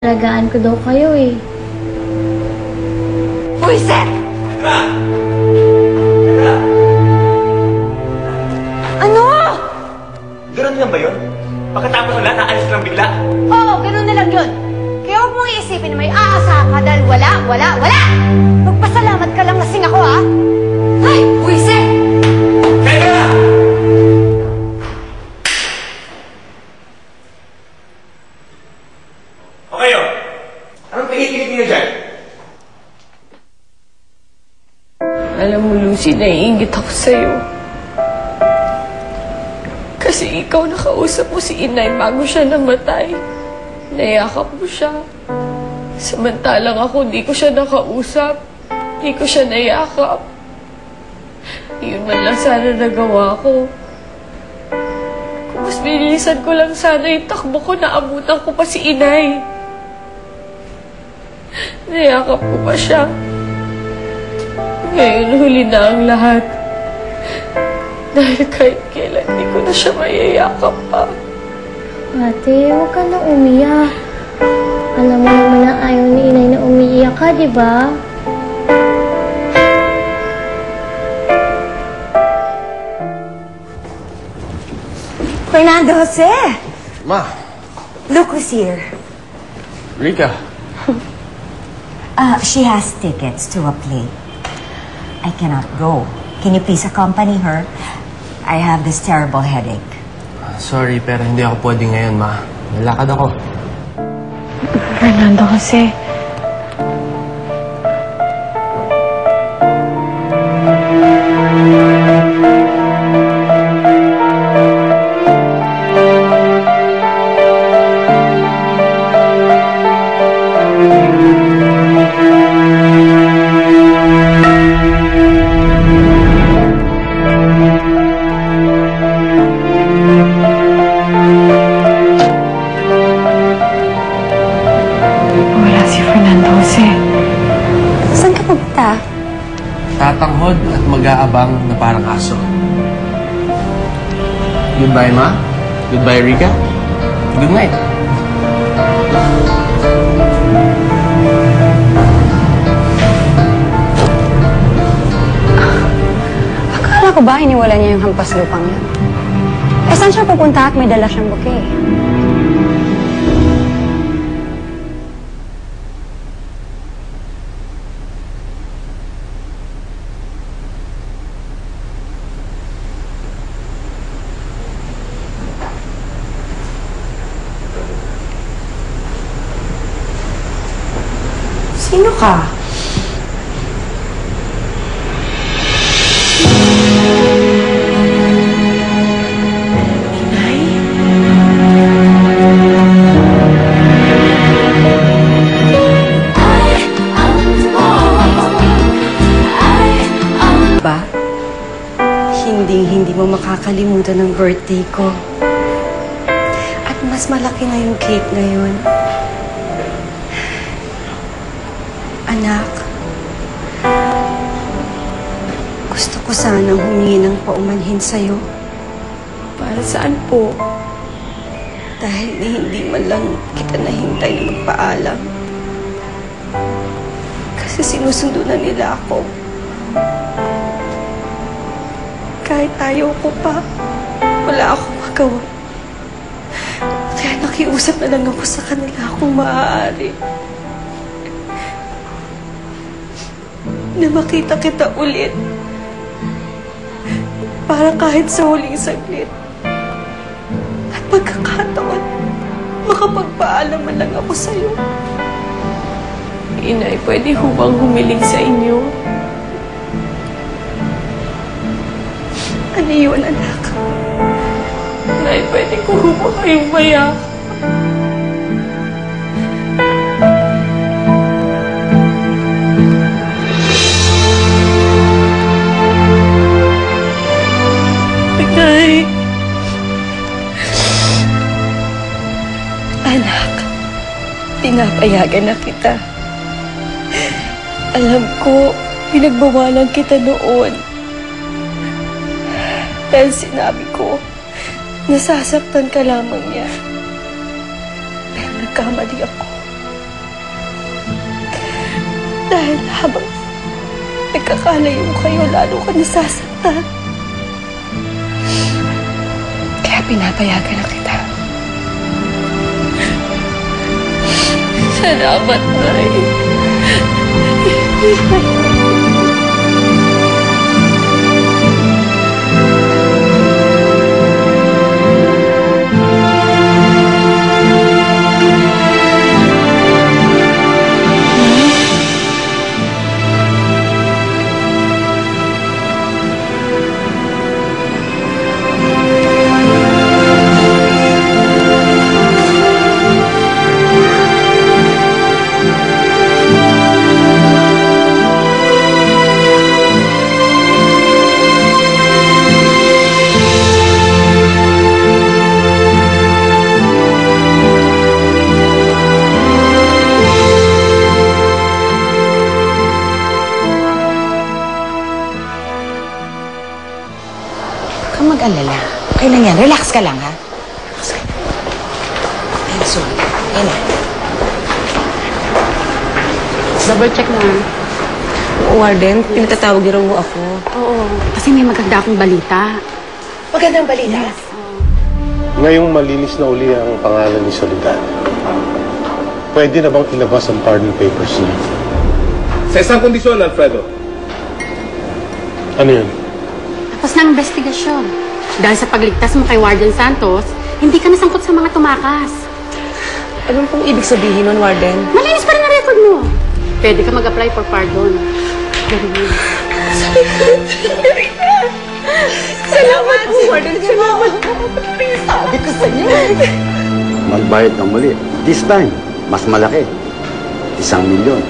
Alagaan ko daw kayo eh. Buisit! Ano? Ganun lang ba yun? Pagkatapos wala, naalis lang bigla? Oo, ganun na lang yun. Kaya huwag mong iisipin na may aasa ka dahil wala! Magpasalamat ka lang lasing ako, ha? Ay, buisit! Teka! O kayo? Anong pilit-pilit niyo dyan? Alam mo, Lucy, naiingit ako sa'yo. Kasi ikaw nakausap mo si Inay bago siya namatay. Nayakap mo siya. Samantalang ako, di ko siya nakausap. Di ko siya nayakap. Yun man lang sana nagawa ko. Kung mas binilisan ko lang sana yung takbo ko, naabutan ko pa si Inay. Nayakap ko pa siya. Ngayon, huli na ang lahat. Dahil kahit kailan, di ko na siya mayayakap pa. Ate, huwag ka na umiyak. Alam mo naman na ayaw ni Inay na umiiyak ka, di ba? Fernando Jose! Ma! Look who's here. Rika! She has tickets to a play. I cannot go. Can you please accompany her? I have this terrible headache. Sorry, pero hindi ako pwede ngayon, Ma. Nalakad ako. Fernando Jose. Saan ka pupunta? Tatanghod at mag-aabang na parang aso. Goodbye, Ma. Goodbye, Rika. Good night. Akala ko ba hiniwala niya yung hampas lupang yan? Eh, saan siya pupunta at may dala siyang bouquet? Sino ka? Ba? Hindi mo makakalimutan ang birthday ko. At mas malaki na yung cake ngayon. Anak, gusto ko sanang humingi ng paumanhin sa'yo. Para saan po? Dahil hindi man lang kita nahintay na magpaalam. Kasi sinusundo na nila ako. Kahit ayaw ko pa, wala akong magawa. Kaya nakiusap na lang ako sa kanila kung maaari. Na makita kita ulit. Para kahit sa huling saglit. At pagkakataon, makapagpaalam man lang ako sa'yo. Inay, pwede ho bang humiling sa inyo? Ano yun, anak? Inay, pwede ko ho ba kayong mayak? Inay! Anak, pinapayagan na kita. Alam ko, pinagbawalan kita noon. Dahil sinabi ko, nasasaktan ka lamang niya. Pero nagkamali ako. Dahil habang nagkakalayo kayo, lalo ka nasasaktan. Kaya pinapayagan na kita. Salamat, Nay. Huwag kang mag-alala. Okay lang yan. Relax ka lang, ha? Relax ka. Ayan, sorry. Ayan na. Double check mo. Warden, pinatatawag niyo raw mo ako. Oo. Kasi may maganda akong balita. Magandang balita. Ngayong malinis na uli ang pangalan ni Soledad, pwede na bang ilabas ang pardon papers niya? Sa isang kondisyon, Alfredo. Ano yun? Tapos na ang investigasyon. Dahil sa pagligtas mo kay Warden Santos, hindi ka nasangkot sa mga tumakas. Anong pong ibig sabihin nun, Warden? Malinis pa rin ang record mo. Pwede ka mag-apply for pardon. Ganun. Salamat po, Warden. Salamat po. Sabi ko sa'yo. Magbayad ng muli. This time, mas malaki. 1 milyon.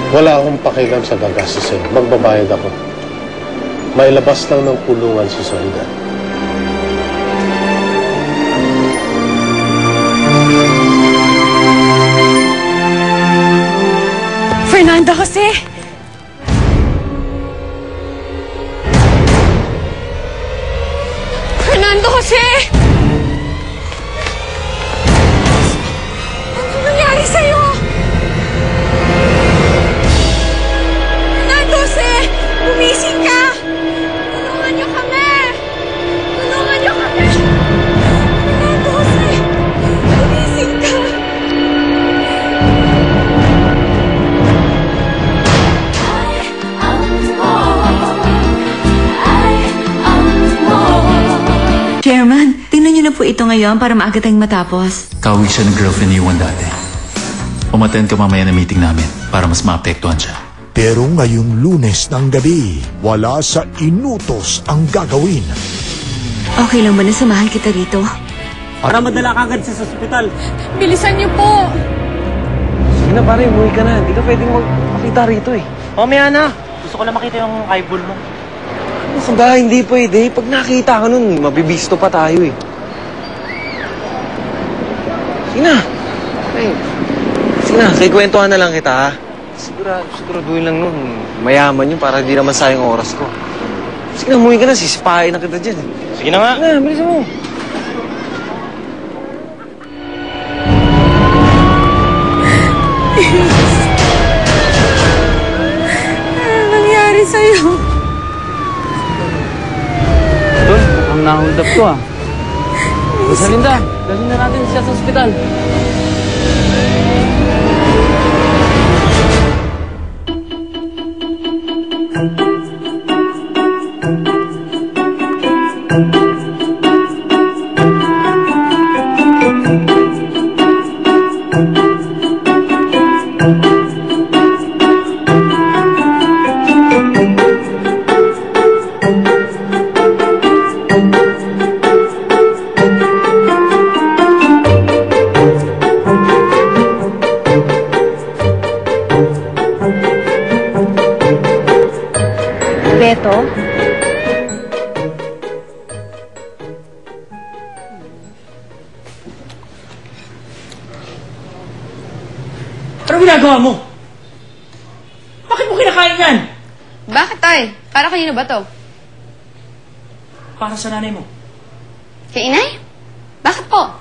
Wala akong pakialam sa gagastusin. Magbabayad ako. Mailabas lang ng kulungan si Soledad. Fernando Jose! Fernando Jose! Ano nangyari sa'yo? Fernando Jose! Gumising ka! Tulungan niyo kami! Tulungan niyo kami! Fernando Jose! Gumising ka! Chairman, tingnan niyo na po ito ngayon para maaga tayong matapos. Kawig siya ng girlfriend ni Juan dati. Umattend ka mamaya na meeting namin para mas maapektuhan siya. Pero ngayong Lunes ng gabi, wala sa inutos ang gagawin. Okay lang ba na samahan kita rito? Para madala ka agad sa ospital. Bilisan niyo po! Sige na pare, umuwi ka na. Hindi ka pwedeng makita rito eh. Mamaya na. Gusto ko lang makita yung eyeball mo. Ano ka ba? Hindi pwede. Pag nakita ka nun, mabibisto pa tayo eh. Sige na. Okay. Sige na, kikwentuhan na lang kita ha. Siguraduhin lang nun. Mayaman yun para di naman sayang oras ko. Sige na, umuwi ka na. Sisipain na kita dyan. Sige na nga. Sige na, bilisan mo. Ano nangyari sa'yo? Doon, mukhang na-hold up to ah. Rosalinda, dalhin na natin siya sa ospital. Beto? Anong ginagawa mo? Bakit mo kinakain yan? Bakit, Tay? Para kanino ba to? Para sa nanay mo. Kay inay? Bakit po?